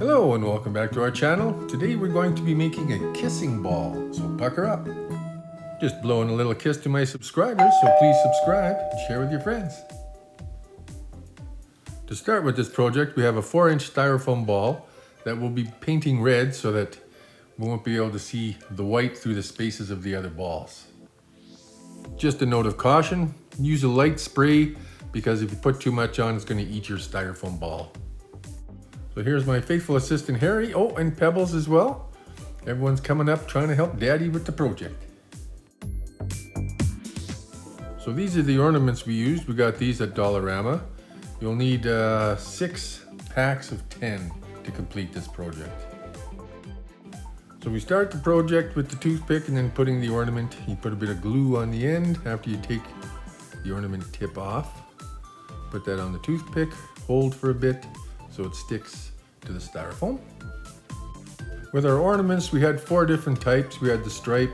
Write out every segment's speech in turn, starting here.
Hello and welcome back to our channel. Today we're going to be making a kissing ball, so pucker up. Just blowing a little kiss to my subscribers, so please subscribe and share with your friends. To start with this project, we have a 4-inch styrofoam ball that we'll be painting red so that we won't be able to see the white through the spaces of the other balls. Just a note of caution, use a light spray because if you put too much on, it's going to eat your styrofoam ball. So here's my faithful assistant Harry, oh, and Pebbles as well. Everyone's coming up trying to help Daddy with the project. So these are the ornaments we used. We got these at Dollarama. You'll need 6 packs of 10 to complete this project. So we start the project with the toothpick and then putting the ornament. You put a bit of glue on the end after you take the ornament tip off. Put that on the toothpick, hold for a bit so it sticks to the styrofoam. With our ornaments, we had 4 different types. We had the stripe,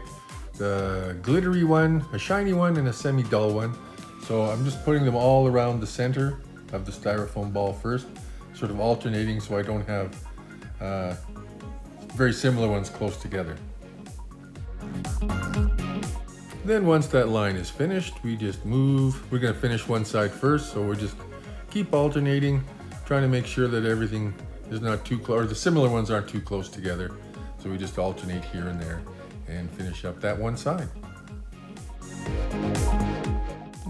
the glittery one, a shiny one, and a semi-dull one. So I'm just putting them all around the center of the styrofoam ball first, sort of alternating so I don't have very similar ones close together. Then once that line is finished, we just move. We're going to finish one side first, so we'll just keep alternating, trying to make sure that everything is not too close, or the similar ones aren't too close together. So we just alternate here and there and finish up that one side.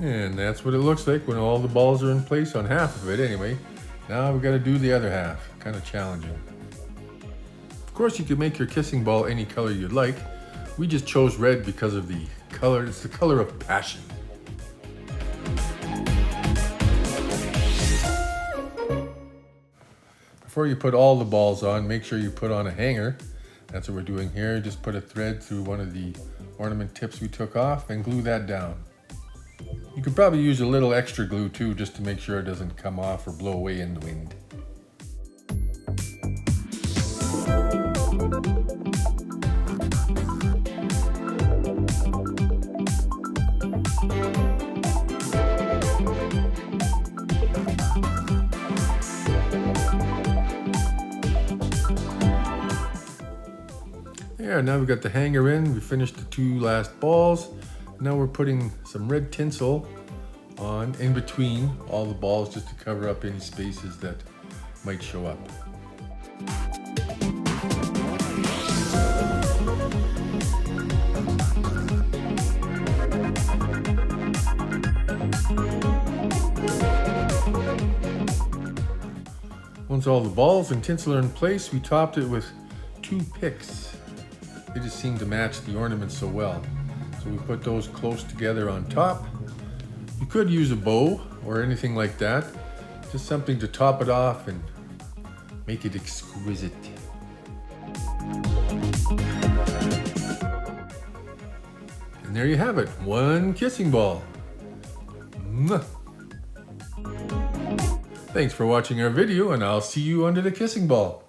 And that's what it looks like when all the balls are in place on half of it anyway. Now we've got to do the other half, kind of challenging. Of course you could make your kissing ball any color you'd like. We just chose red because of the color, it's the color of passion. Before you put all the balls on, make sure you put on a hanger. That's what we're doing here. Just put a thread through one of the ornament tips we took off and glue that down. You could probably use a little extra glue too, just to make sure it doesn't come off or blow away in the wind. There, now we've got the hanger in. We finished the 2 last balls. Now we're putting some red tinsel on in between all the balls just to cover up any spaces that might show up. Once all the balls and tinsel are in place, we topped it with 2 picks. They just seem to match the ornaments so well. So we put those close together on top. You could use a bow or anything like that. Just something to top it off and make it exquisite. And there you have it, one kissing ball. Mwah. Thanks for watching our video, and I'll see you under the kissing ball.